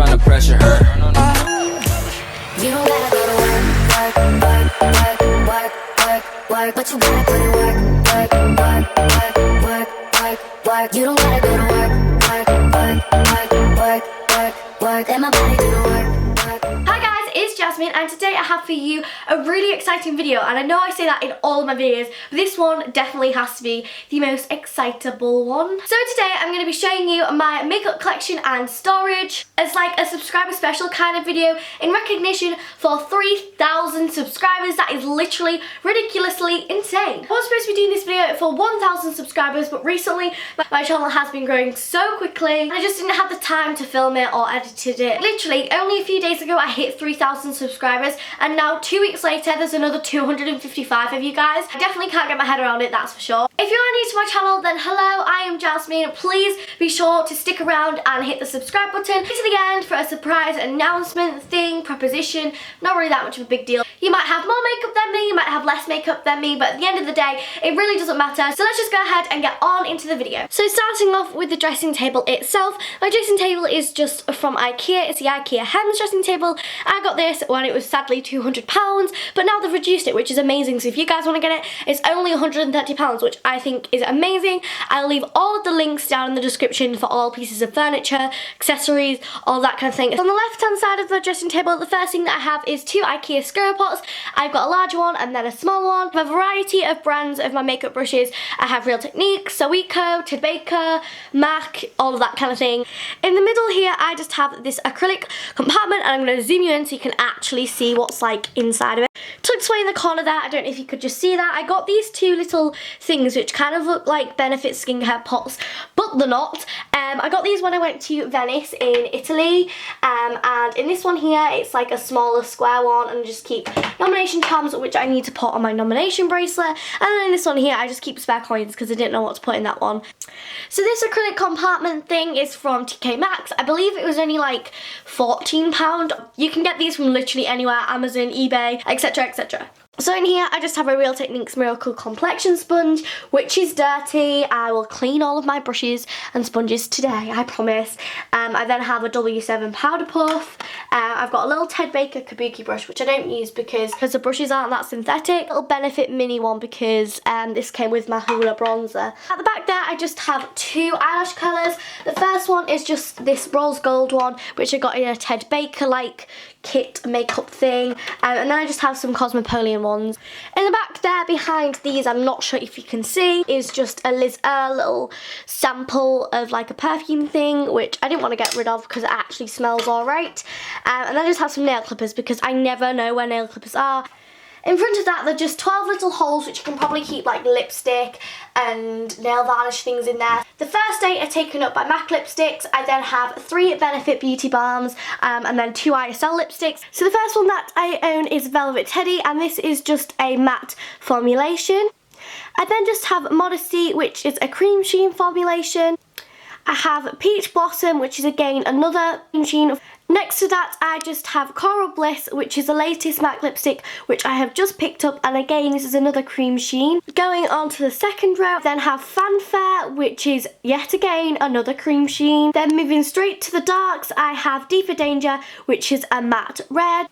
trying to pressure her. You don't gotta go to work, but you gotta put in work. You don't gotta go to work, let my body do the work. Hi guys, it's Jasmine, and today I have for you a really exciting video, and I know I say that in all of my videos, but this one definitely has to be the most excitable one. So today I'm going to be showing you my makeup collection and storage. It's like a subscriber special kind of video in recognition for 3,000 subscribers. That is literally ridiculously insane. I was supposed to be doing this video for 1,000 subscribers, but recently my channel has been growing so quickly and I just didn't have the time to film it or edited it. Literally only a few days ago I hit 3,000 subscribers, and now 2 weeks later there's another 255 of you guys. I definitely can't get my head around it, that's for sure. If you are new to my channel, then hello, I am Jasmine. Please be sure to stick around and hit the subscribe button to the end for a surprise announcement thing, proposition. Not really that much of a big deal. You might have more makeup than me, you might have less makeup than me, but at the end of the day it really doesn't matter. So let's just go ahead and get on into the video. So starting off with the dressing table itself, my dressing table is just from IKEA. It's the IKEA Hems dressing table. I got this when it was sadly £200, but now they've reduced it, which is amazing. So if you guys want to get it, it's only £130, which I think is amazing. I'll leave all of the links down in the description for all pieces of furniture, accessories, all that kind of thing. On the left hand side of the dressing table, the first thing that I have is two IKEA square pots. I've got a larger one and then a smaller one. I have a variety of brands of my makeup brushes. I have Real Techniques, xoxo, Ted Baker, MAC, all of that kind of thing. In the middle here, I just have this acrylic compartment, and I'm going to zoom you in so you can actually see what's like inside of it. Tucked away in the corner there, I don't know if you could just see that, I got these two little things which kind of look like Benefit skincare pots, but they're not. I got these when I went to Venice in Italy, and in this one here it's like a smaller square one, and I just keep nomination charms which I need to put on my nomination bracelet, and then in this one here I just keep spare coins because I didn't know what to put in that one. So this acrylic compartment thing is from TK Maxx. I believe it was only like £14. You can get these from literally anywhere, Amazon, eBay, etc, etc. So in here I just have a Real Techniques Miracle Complexion Sponge, which is dirty. I will clean all of my brushes and sponges today, I promise. I then have a W7 powder puff. I've got a little Ted Baker Kabuki brush, which I don't use because the brushes aren't that synthetic. A little Benefit mini one because this came with my Hoola bronzer. At the back there I just have two eyelash colours. The first one is just this rose gold one, which I got in a Ted Baker like kit makeup thing, and then I just have some Cosmopolitan ones. In the back there behind these, I'm not sure if you can see, is just a Liz little sample of like a perfume thing, which I didn't want to get rid of because it actually smells alright. And then I just have some nail clippers because I never know where nail clippers are. In front of that, they're just 12 little holes which you can probably keep like lipstick and nail varnish things in there. The first 8 are taken up by MAC lipsticks. I then have 3 Benefit beauty balms and then 2 YSL lipsticks. So the first one that I own is Velvet Teddy, and this is just a matte formulation. I then just have Modesty, which is a cream sheen formulation. I have Peach Blossom, which is again another cream sheen. Next to that I just have Coral Bliss, which is the latest MAC lipstick which I have just picked up, and again this is another cream sheen. Going on to the second row, then have Fanfare, which is yet again another cream sheen. Then moving straight to the darks, I have Deeper Danger, which is a matte red.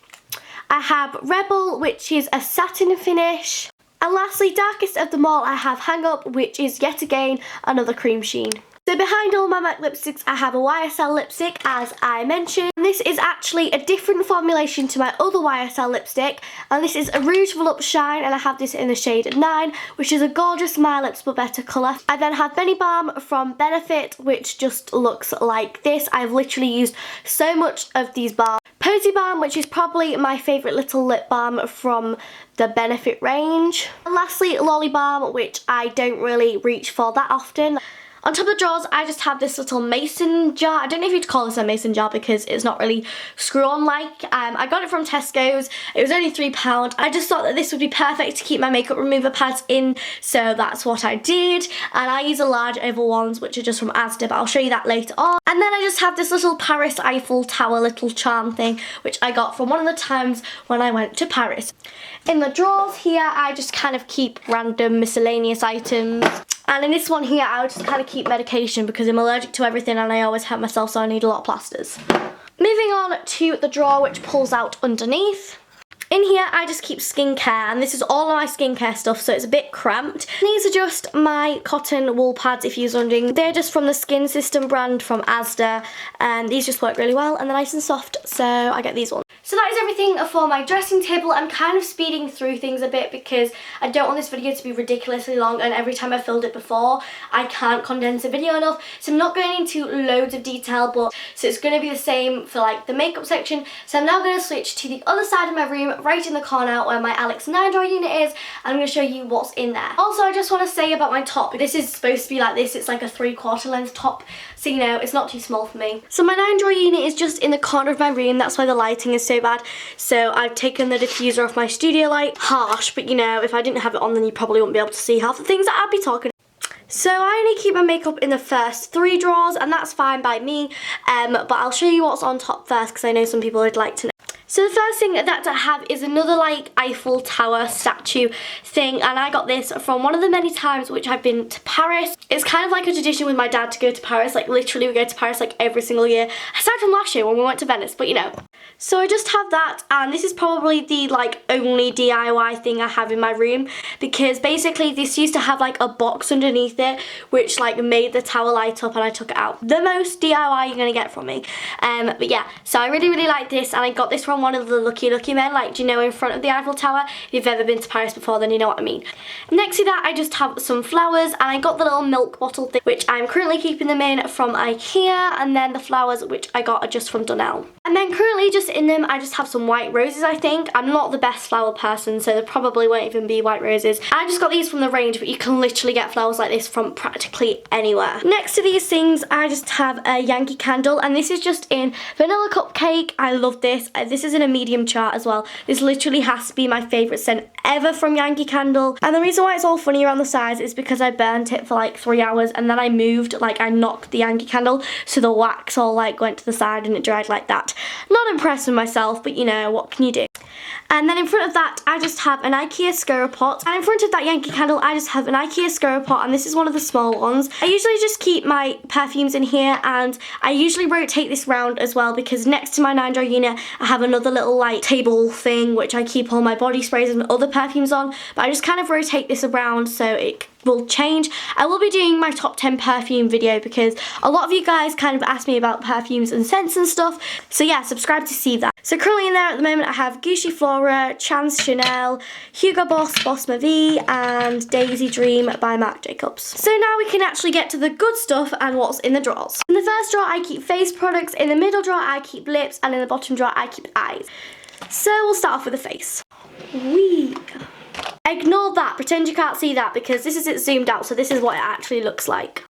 I have Rebel, which is a satin finish. And lastly, darkest of them all, I have Hang Up, which is yet again another cream sheen. So behind all my MAC lipsticks I have a YSL lipstick, as I mentioned. This is actually a different formulation to my other YSL lipstick, and this is a Rouge Volupte Shine, and I have this in the shade 9, which is a gorgeous My Lips But Better colour. I then have Benny Balm from Benefit, which just looks like this. I've literally used so much of these balms. Posy Balm, which is probably my favourite little lip balm from the Benefit range. And lastly, Lolly Balm, which I don't really reach for that often. On top of the drawers, I just have this little mason jar. I don't know if you'd call this a mason jar because it's not really screw-on like. I got it from Tesco's. It was only £3. I just thought that this would be perfect to keep my makeup remover pads in, so that's what I did. And I use a large oval ones, which are just from Asda, but I'll show you that later on. And then I just have this little Paris Eiffel Tower little charm thing, which I got from one of the times when I went to Paris. In the drawers here, I just kind of keep random miscellaneous items. And in this one here, I would just kind of keep medication because I'm allergic to everything and I always hurt myself, so I need a lot of plasters. Moving to the drawer which pulls out underneath. In here, I just keep skincare, and this is all of my skincare stuff, so it's a bit cramped. These are just my cotton wool pads, if you're wondering. They're just from the Skin System brand from Asda, and these just work really well, and they're nice and soft, so I get these ones. So that is everything for my dressing table. I'm kind of speeding through things a bit because I don't want this video to be ridiculously long, and every time I filmed it before, I can't condense a video enough, so I'm not going into loads of detail, but so it's going to be the same for like the makeup section. So I'm now going to switch to the other side of my room, right in the corner where my Alex 9 drawer unit is, and I'm going to show you what's in there. Also, I just want to say about my top, this is supposed to be like this, it's like a 3/4 length top, so you know, it's not too small for me. So my 9 drawer unit is just in the corner of my room, that's why the lighting is so bad. So I've taken the diffuser off my studio light, harsh, but you know, if I didn't have it on then you probably wouldn't be able to see half the things that I'd be talking. So I only keep my makeup in the first 3 drawers, and that's fine by me, but I'll show you what's on top first because I know some people would like to know. So the first thing that I have is another like Eiffel Tower statue thing, and I got this from one of the many times which I've been to Paris. It's kind of like a tradition with my dad to go to Paris, like literally we go to Paris like every single year, aside from last year when we went to Venice, but you know. So I just have that, and this is probably the like only DIY thing I have in my room, because basically this used to have like a box underneath it which like made the tower light up, and I took it out. The most DIY you're gonna get from me. But yeah, so I really like this, and I got this from one of the Lucky Men, like, do you know, in front of the Eiffel Tower. If you've ever been to Paris before, then you know what I mean. Next to that, I just have some flowers, and I got the little milk bottle thing which I'm currently keeping them in from IKEA, and then the flowers which I got are just from Dunelm. And then currently just in them I just have some white roses. I think I'm not the best flower person, so there probably won't even be white roses. I just got these from the range, but you can literally get flowers like this from practically anywhere. Next to these things I just have a Yankee candle, and this is just in vanilla cupcake. I love this. This is in a medium chart as well. This literally has to be my favourite scent ever from Yankee Candle, and the reason why it's all funny around the sides is because I burnt it for like 3 hours, and then I moved, like I knocked the Yankee Candle, so the wax all like went to the side and it dried like that. Not impressed with myself, but you know, what can you do? And then in front of that I just have an IKEA scorer pot, and in front of that Yankee Candle I just have an IKEA scorer pot, and this is one of the small ones. I usually just keep my perfumes in here, and I usually rotate this round as well because next to my 9 drawer unit I have another little like table thing which I keep all my body sprays and other perfumes on, but I just kind of rotate this around so it will change. I will be doing my top 10 perfume video because a lot of you guys kind of asked me about perfumes and scents and stuff, so yeah, subscribe to see that. So currently in there at the moment I have Gucci Flora, Chance Chanel, Hugo Boss, Boss Ma Vie, and Daisy Dream by Marc Jacobs. So now we can actually get to the good stuff and what's in the drawers. In the first drawer I keep face products, in the middle drawer I keep lips, and in the bottom drawer I keep eyes. So we'll start off with the face. Ignore that, pretend you can't see that because this is it zoomed out, so this is what it actually looks like.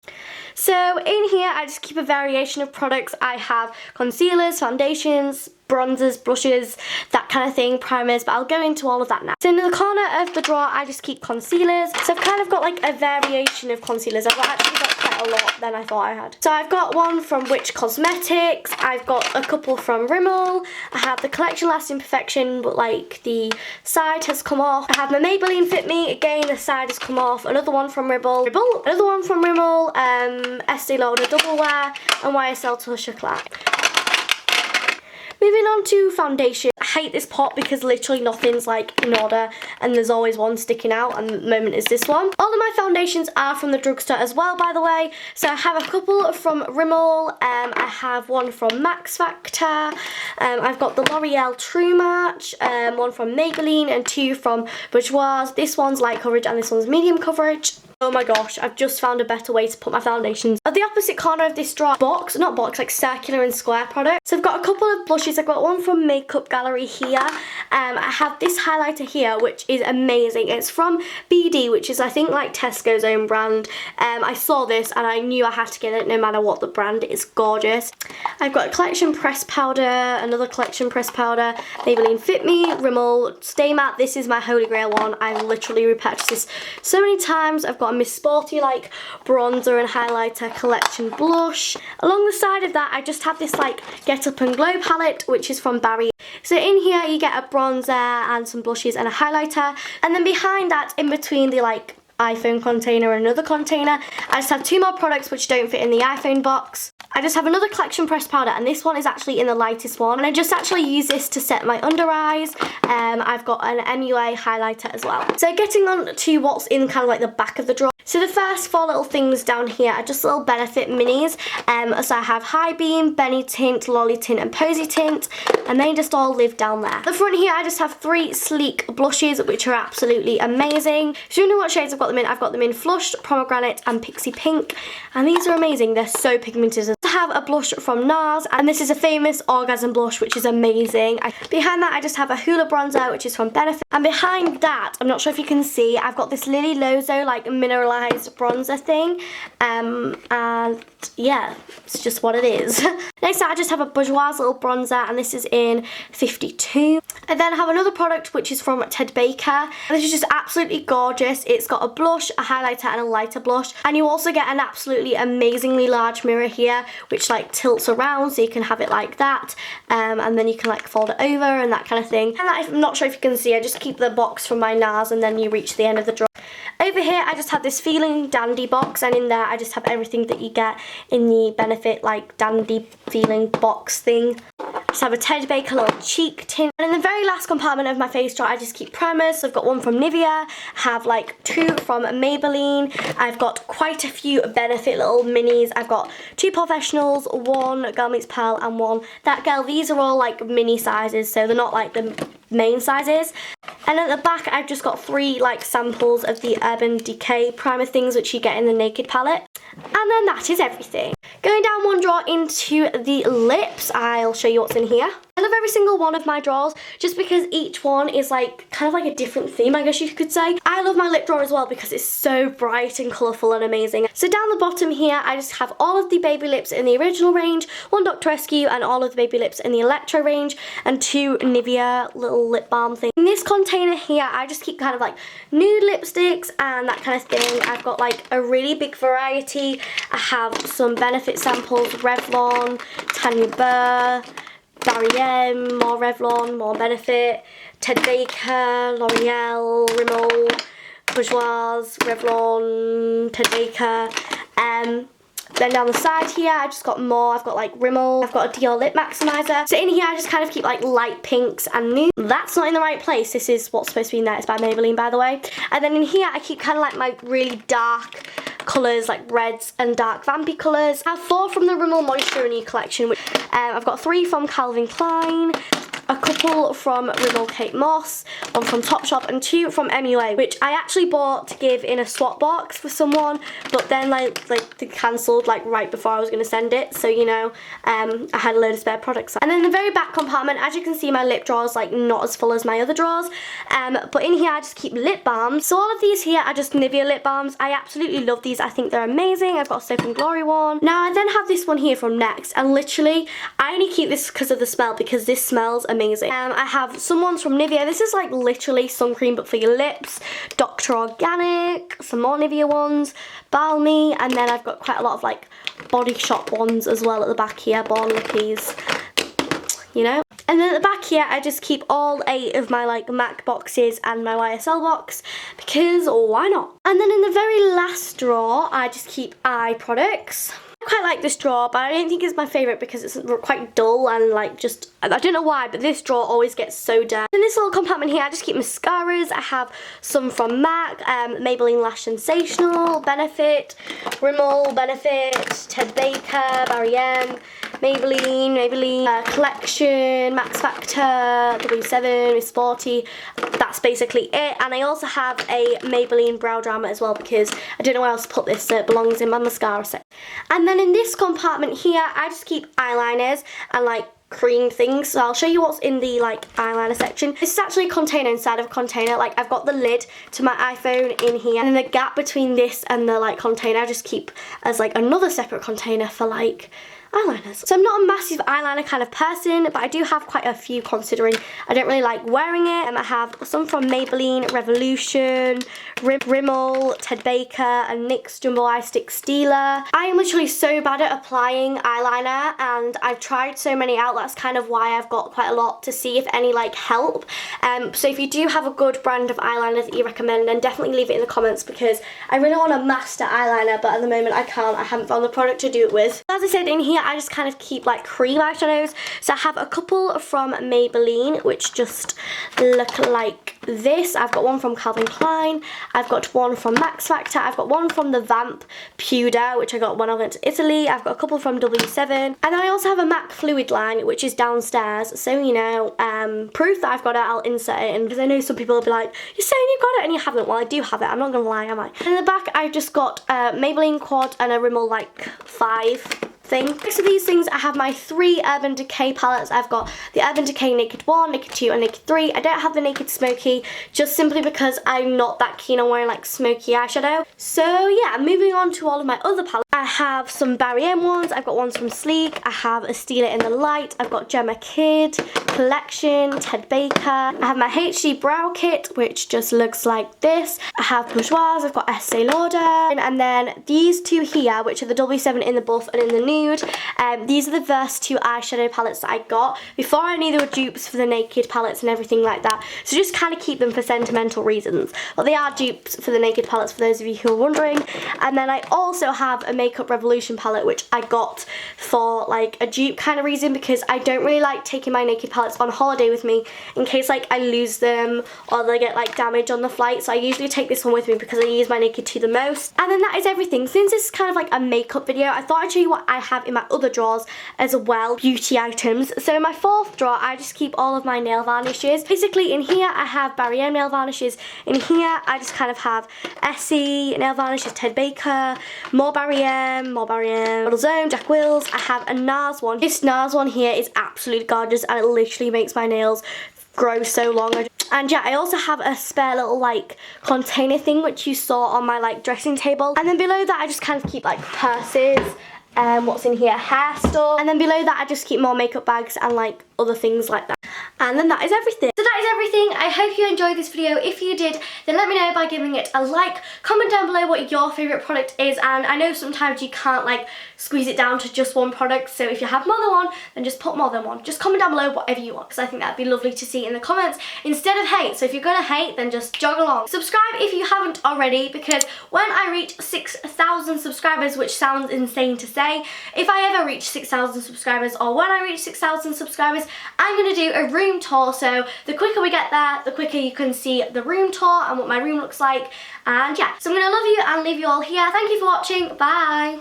So in here I just keep a variation of products. I have concealers, foundations, bronzers, brushes, that kind of thing, primers, but I'll go into all of that now. So in the corner of the drawer I just keep concealers. So I've kind of got like a variation of concealers. I've actually got quite a lot than I thought I had. So I've got one from Which Cosmetics, I've got a couple from Rimmel, I have the Collection Lasting Perfection but like the side has come off. I have my Maybelline Fit Me, again the side has come off, another one from Rimmel, another one from Rimmel, Estee Lauder Double Wear, and YSL Touche Éclat. Moving on to foundation. I hate this pot because literally nothing's like in order and there's always one sticking out, and the moment is this one. All of my foundations are from the drugstore as well, by the way. So I have a couple from Rimmel, I have one from Max Factor, I've got the L'Oreal True Match, one from Maybelline, and 2 from Bourjois. This one's light coverage and this one's medium coverage. Oh my gosh, I've just found a better way to put my foundations. At the opposite corner of this drawer, like circular and square products. So I've got a couple of blushes. I've got one from Makeup Gallery here. I have this highlighter here, which is amazing. It's from BD, which is I think like Tesco's own brand. I saw this and I knew I had to get it no matter what the brand. It's gorgeous. I've got a Collection Press Powder, another Collection Press Powder, Maybelline Fit Me, Rimmel Stay Matte. This is my holy grail one. I literally repurchased this so many times. I've got a Miss Sporty like bronzer and highlighter collection blush. Along the side of that I just have this like Get Up and Glow palette, which is from Barry. So in here you get a bronzer and some blushes and a highlighter, and then behind that, in between the like iPhone container and another container, I just have 2 more products which don't fit in the iPhone box. I just have another collection pressed powder, and this one is actually in the lightest one, and I just actually use this to set my under eyes. I've got an MUA highlighter as well. So getting on to what's in kind of like the back of the drawer. So the first 4 little things down here are just little Benefit minis. So I have High Beam, Benny Tint, Lolly Tint and Posy Tint, and they just all live down there. The front here I just have 3 sleek blushes which are absolutely amazing. So you know what shades I've got them in? I've got them in Flushed, Pomegranate and Pixie Pink, and these are amazing. They're so pigmented. I have a blush from NARS, and this is a Famous Orgasm blush which is amazing. Behind that I just have a Hoola bronzer which is from Benefit, and behind that, I'm not sure if you can see, I've got this Lily Lozo like mineralized bronzer thing, and yeah, it's just what it is. Next I just have a Bourjois little bronzer, and this is in 52. And then I have another product which is from Ted Baker. This is just absolutely gorgeous. It's got a blush, a highlighter and a lighter blush, and you also get an absolutely amazingly large mirror here which like tilts around so you can have it like that, and then you can like fold it over and that kind of thing. And I'm not sure if you can see, I just keep the box from my NARS and then you reach the end of the drawer. Over here I just have this Feeling Dandy box, and in there I just have everything that you get in the Benefit like dandy feeling box thing. Just have a Ted Baker little cheek tint, and in the very last compartment of my face drawer I just keep primers. So I've got one from Nivea, I have like 2 from Maybelline, I've got quite a few Benefit little minis, I've got 2 Professionals, 1 Girl Meets Pearl and 1 That Girl. These are all like mini sizes, so they're not like the main sizes. And at the back I've just got 3 like samples of the Urban Decay primer things which you get in the Naked palette. And then that is everything. Going down one drawer into the lips, I'll show you what's in here. I love every single one of my drawers just because each one is like kind of like a different theme, I guess you could say. I love my lip drawer as well because it's so bright and colourful and amazing. So down the bottom here I just have all of the baby lips in the original range, 1 Dr. Rescue and all of the baby lips in the Electro range, and 2 Nivea little lip balm things. In this container here I just keep kind of like nude lipsticks and that kind of thing. I've got like a really big variety. I have some Benefit samples, Revlon, Tanya Burr, Barry M, more Revlon, more Benefit, Ted Baker, L'Oreal, Rimmel, Bourjois, Revlon, Ted Baker. Then down the side here I just got more. I've got like Rimmel, I've got a Dior lip maximizer. So in here I just kind of keep like light pinks and nude. That's not in the right place. This is what's supposed to be in there. It's by Maybelline, by the way. And then in here I keep kind of like my really dark colours, like reds and dark vampy colours. I have 4 from the Rimmel Moisture Renew collection, which I've got 3 from Calvin Klein, a couple from Rimmel Kate Moss, 1 from Topshop and 2 from MUA, which I actually bought to give in a swap box for someone, but then like they cancelled like right before I was going to send it, so you know, I had a load of spare products. And then the very back compartment, as you can see, my lip drawer is like not as full as my other drawers, but in here I just keep lip balms. So all of these here are just Nivea lip balms. I absolutely love these. I think they're amazing. I've got a Soap and Glory one. Now I then have this one here from Next, and literally I only keep this because of the smell, because this smells amazing. I have some ones from Nivea. This is like literally sun cream but for your lips. Dr. Organic, some more Nivea ones, Balmy, and then I've got quite a lot of like Body Shop ones as well at the back here, Born Lippies, you know. And then at the back here I just keep all 8 of my like MAC boxes and my YSL box, because why not? And then in the very last drawer I just keep eye products. I quite like this drawer, but I don't think it's my favourite because it's quite dull and like just, I don't know why, but this drawer always gets so dirty. In this little compartment here I just keep mascaras. I have some from MAC, Maybelline Lash Sensational, Benefit, Rimmel, Benefit, Ted Baker, Barry M, Maybelline Collection, Max Factor, W7, Miss Sporty. That's basically it. And I also have a Maybelline Brow Drama as well, because I don't know where else to put this, so it belongs in my mascara set. And then in this compartment here I just keep eyeliners and like cream things. So I'll show you what's in the like eyeliner section. This is actually a container inside of a container. Like I've got the lid to my iPhone in here, and then the gap between this and the like container I just keep as like another separate container for like eyeliners. So I'm not a massive eyeliner kind of person, but I do have quite a few, considering I don't really like wearing it. And I have some from Maybelline, Revolution, Rimmel, Ted Baker, and NYX Jumbo Eye Stick Stealer. I am literally so bad at applying eyeliner, and I've tried so many out. That's kind of why I've got quite a lot to see if any like help. So if you do have a good brand of eyeliner that you recommend, then definitely leave it in the comments, because I really want to master eyeliner, but at the moment I can't. I haven't found the product to do it with. As I said, in here I just kind of keep like cream eyeshadows. So I have a couple from Maybelline, which just look like this. I've got one from Calvin Klein, I've got one from Max Factor, I've got one from the Vamp Pewter, which I got when I went to Italy, I've got a couple from W7, and then I also have a MAC Fluid line, which is downstairs, so you know, proof that I've got it, I'll insert it in, because I know some people will be like, you're saying you got it and you haven't. Well, I do have it, I'm not gonna lie, am I? And in the back, I've just got a Maybelline Quad and a Rimmel like 5 thing. Next to these things, I have my 3 Urban Decay palettes. I've got the Urban Decay Naked 1, Naked 2 and Naked 3. I don't have the Naked Smoky, just simply because I'm not that keen on wearing like smoky eyeshadow. So yeah, moving on to all of my other palettes. I have some Barry M ones, I've got ones from Sleek, I have a Steal It in the Light, I've got Gemma Kid, Collection, Ted Baker, I have my HD Brow Kit, which just looks like this. I have Bourgeois, I've got Estee Lauder, and then these two here, which are the W7 in the Buff and in the Nude. These are the first 2 eyeshadow palettes that I got. Before I knew they were dupes for the Naked palettes and everything like that, so just kind of keep them for sentimental reasons. But they are dupes for the Naked palettes, for those of you who are wondering. And then I also have a Makeup Revolution palette, which I got for like a dupe kind of reason, because I don't really like taking my Naked palettes on holiday with me in case like I lose them or they get like damaged on the flight. So I usually take this one with me because I use my Naked 2 the most. And then that is everything. Since this is kind of like a makeup video, I thought I'd show you what I have in my other drawers as well, beauty items. So in my 4th drawer, I just keep all of my nail varnishes. Basically in here I have Barry M nail varnishes. In here I just kind of have Essie nail varnishes, Ted Baker, more Barry M, Model Zone, Jack Wills. I have a NARS one. This NARS one here is absolutely gorgeous and it literally makes my nails grow so long. And yeah, I also have a spare little like container thing which you saw on my like dressing table. And then below that I just kind of keep like purses, what's in here, hair stuff, and then below that I just keep more makeup bags and like other things like that. And then that is everything. So that is everything. I hope you enjoyed this video. If you did, then let me know by giving it a like. Comment down below what your favourite product is, and I know sometimes you can't like squeeze it down to just one product, so if you have more than one, then just put more than one. Just comment down below whatever you want, because I think that'd be lovely to see in the comments instead of hate. So if you're gonna hate, then just jog along. Subscribe if you haven't already, because when I reach 6,000 subscribers, which sounds insane to say, if I ever reach 6,000 subscribers, or when I reach 6,000 subscribers, I'm gonna do a room tour. So the quicker we get there, the quicker you can see the room tour and what my room looks like. And yeah, so I'm gonna love you and leave you all here. Thank you for watching. Bye.